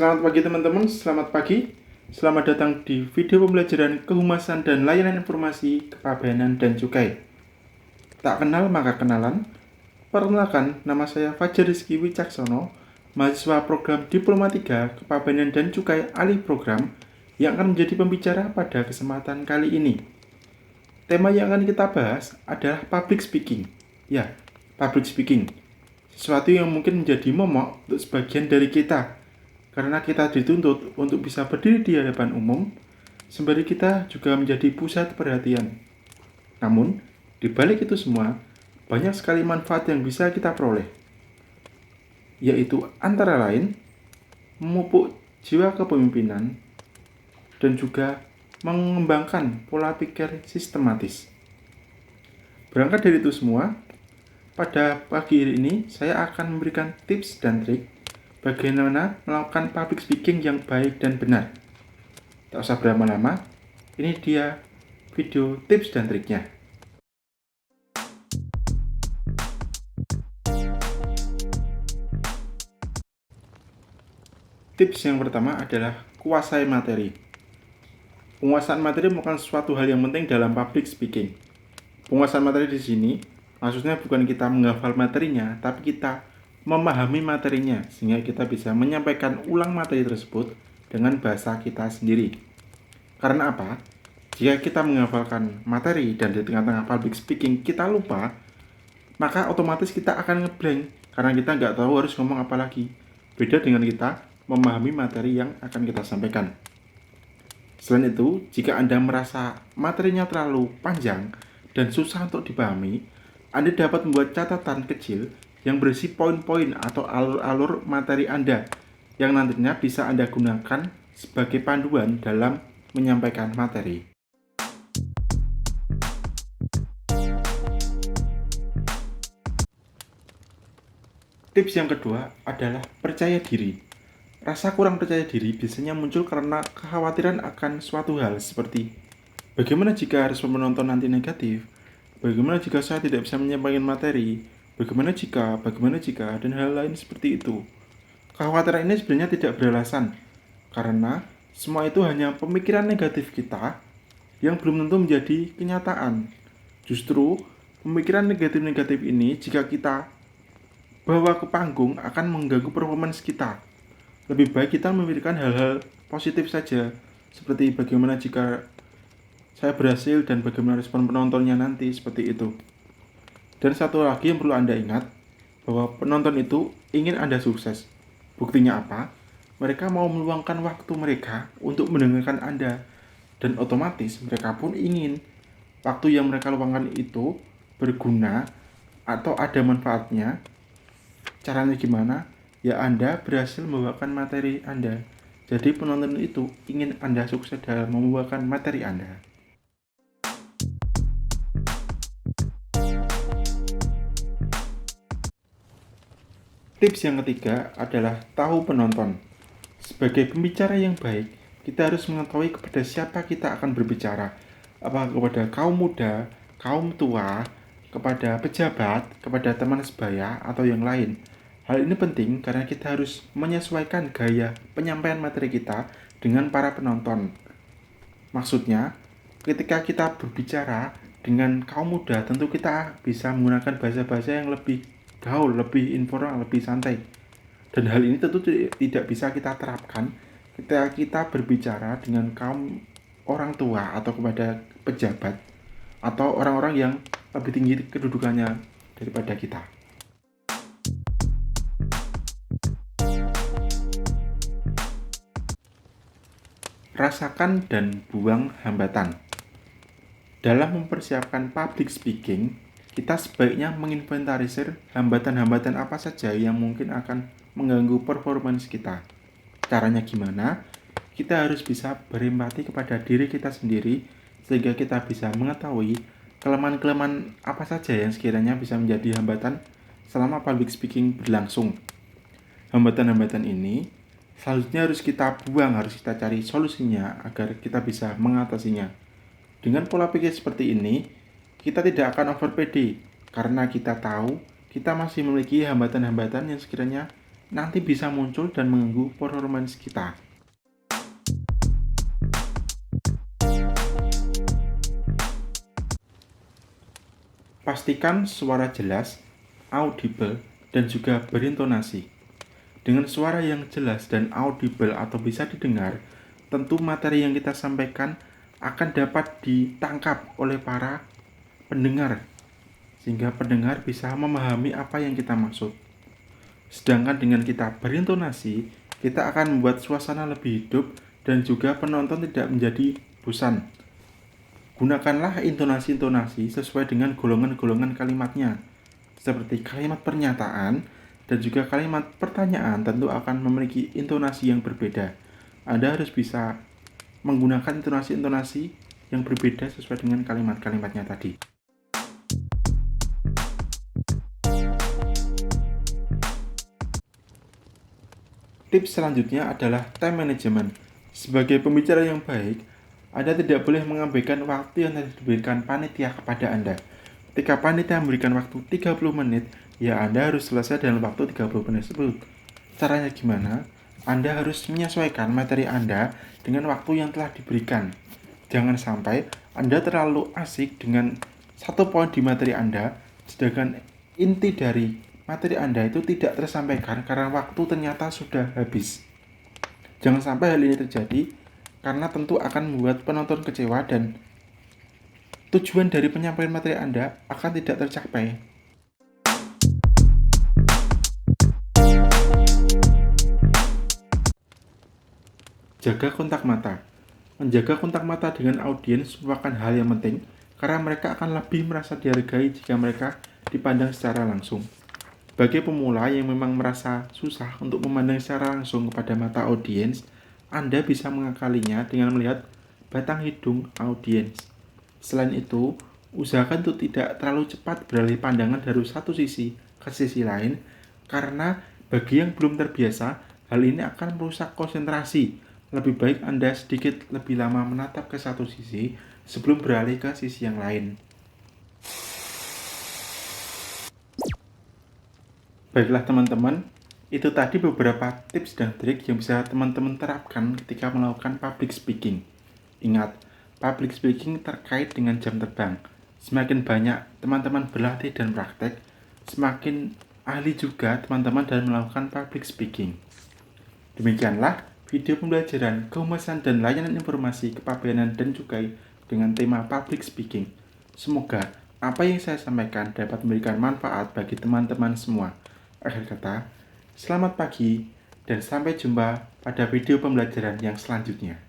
Selamat pagi teman-teman, selamat pagi. Selamat datang di video pembelajaran kehumasan dan layanan informasi kepabeanan dan cukai. Tak kenal maka kenalan. Perkenalkan, nama saya Fajar Rizky Wicaksono, mahasiswa program Diploma 3 Kepabeanan dan Cukai alih program yang akan menjadi pembicara pada kesempatan kali ini. Tema yang akan kita bahas adalah public speaking. Ya, public speaking. Sesuatu yang mungkin menjadi momok untuk sebagian dari kita, karena kita dituntut untuk bisa berdiri di hadapan umum, sembari kita juga menjadi pusat perhatian. Namun, di balik itu semua, banyak sekali manfaat yang bisa kita peroleh, yaitu antara lain memupuk jiwa kepemimpinan dan juga mengembangkan pola pikir sistematis. Berangkat dari itu semua, pada pagi ini saya akan memberikan tips dan trik bagaimana melakukan public speaking yang baik dan benar. Tak usah berlama-lama, ini dia video tips dan triknya. Tips yang pertama adalah kuasai materi. Penguasaan materi merupakan suatu hal yang penting dalam public speaking. Penguasaan materi di sini maksudnya bukan kita menghafal materinya, tapi kita memahami materinya sehingga kita bisa menyampaikan ulang materi tersebut dengan bahasa kita sendiri. Karena apa? Jika kita menghafalkan materi dan di tengah-tengah public speaking kita lupa, maka otomatis kita akan ngeblank karena kita nggak tahu harus ngomong apa lagi. Beda dengan kita memahami materi yang akan kita sampaikan. Selain itu, jika Anda merasa materinya terlalu panjang dan susah untuk dipahami, Anda dapat membuat catatan kecil yang berisi poin-poin atau alur-alur materi Anda yang nantinya bisa Anda gunakan sebagai panduan dalam menyampaikan materi. Tips yang kedua adalah percaya diri. Rasa kurang percaya diri biasanya muncul karena kekhawatiran akan suatu hal seperti bagaimana jika respon penonton nanti negatif, bagaimana jika saya tidak bisa menyampaikan materi, bagaimana jika, dan hal lain seperti itu. Kekhawatiran ini sebenarnya tidak beralasan, karena semua itu hanya pemikiran negatif kita yang belum tentu menjadi kenyataan. Justru, pemikiran negatif-negatif ini jika kita bawa ke panggung akan mengganggu performance kita. Lebih baik kita memikirkan hal-hal positif saja, seperti bagaimana jika saya berhasil dan bagaimana respon penontonnya nanti, seperti itu. Dan satu lagi yang perlu Anda ingat, bahwa penonton itu ingin Anda sukses. Buktinya apa? Mereka mau meluangkan waktu mereka untuk mendengarkan Anda, dan otomatis mereka pun ingin waktu yang mereka luangkan itu berguna atau ada manfaatnya. Caranya gimana? Ya Anda berhasil membawakan materi Anda. Jadi penonton itu ingin Anda sukses dalam membawakan materi Anda. Tips yang ketiga adalah tahu penonton. Sebagai pembicara yang baik, kita harus mengetahui kepada siapa kita akan berbicara. Apakah kepada kaum muda, kaum tua, kepada pejabat, kepada teman sebaya, atau yang lain. Hal ini penting karena kita harus menyesuaikan gaya penyampaian materi kita dengan para penonton. Maksudnya, ketika kita berbicara dengan kaum muda, tentu kita bisa menggunakan bahasa-bahasa yang lebih gaul, lebih informal, lebih santai. Dan hal ini tentu tidak bisa kita terapkan ketika kita berbicara dengan kaum orang tua atau kepada pejabat atau orang-orang yang lebih tinggi kedudukannya daripada kita. Rasakan dan buang hambatan. Dalam mempersiapkan public speaking, kita sebaiknya menginventarisir hambatan-hambatan apa saja yang mungkin akan mengganggu performance kita. Caranya gimana? Kita harus bisa berempati kepada diri kita sendiri sehingga kita bisa mengetahui kelemahan-kelemahan apa saja yang sekiranya bisa menjadi hambatan selama public speaking berlangsung. Hambatan-hambatan ini selanjutnya harus kita buang, harus kita cari solusinya agar kita bisa mengatasinya. Dengan pola pikir seperti ini, kita tidak akan over PD karena kita tahu kita masih memiliki hambatan-hambatan yang sekiranya nanti bisa muncul dan mengganggu performance kita. Pastikan suara jelas, audible, dan juga berintonasi. Dengan suara yang jelas dan audible atau bisa didengar, tentu materi yang kita sampaikan akan dapat ditangkap oleh para pendengar, sehingga pendengar bisa memahami apa yang kita maksud. Sedangkan dengan kita berintonasi, kita akan membuat suasana lebih hidup dan juga penonton tidak menjadi bosan. Gunakanlah intonasi-intonasi sesuai dengan golongan-golongan kalimatnya. Seperti kalimat pernyataan dan juga kalimat pertanyaan tentu akan memiliki intonasi yang berbeda. Anda harus bisa menggunakan intonasi-intonasi yang berbeda sesuai dengan kalimat-kalimatnya tadi. Tips selanjutnya adalah time management. Sebagai pembicara yang baik, Anda tidak boleh mengabaikan waktu yang telah diberikan panitia kepada Anda. Ketika panitia memberikan waktu 30 menit, ya Anda harus selesai dalam waktu 30 menit tersebut. Caranya gimana? Anda harus menyesuaikan materi Anda dengan waktu yang telah diberikan. Jangan sampai Anda terlalu asik dengan satu poin di materi Anda, sedangkan inti dari materi Anda itu tidak tersampaikan karena waktu ternyata sudah habis. Jangan sampai hal ini terjadi, karena tentu akan membuat penonton kecewa dan tujuan dari penyampaian materi Anda akan tidak tercapai. Jaga kontak mata. Menjaga kontak mata dengan audiens merupakan hal yang penting karena mereka akan lebih merasa dihargai jika mereka dipandang secara langsung. Bagi pemula yang memang merasa susah untuk memandang secara langsung kepada mata audiens, Anda bisa mengakalinya dengan melihat batang hidung audiens. Selain itu, usahakan untuk tidak terlalu cepat beralih pandangan dari satu sisi ke sisi lain, karena bagi yang belum terbiasa, hal ini akan merusak konsentrasi. Lebih baik Anda sedikit lebih lama menatap ke satu sisi sebelum beralih ke sisi yang lain. Baiklah teman-teman, itu tadi beberapa tips dan trik yang bisa teman-teman terapkan ketika melakukan public speaking. Ingat, public speaking terkait dengan jam terbang. Semakin banyak teman-teman berlatih dan praktek, semakin ahli juga teman-teman dalam melakukan public speaking. Demikianlah video pembelajaran kehumasan dan layanan informasi kepabeanan dan cukai dengan tema public speaking. Semoga apa yang saya sampaikan dapat memberikan manfaat bagi teman-teman semua. Akhir kata, selamat pagi dan sampai jumpa pada video pembelajaran yang selanjutnya.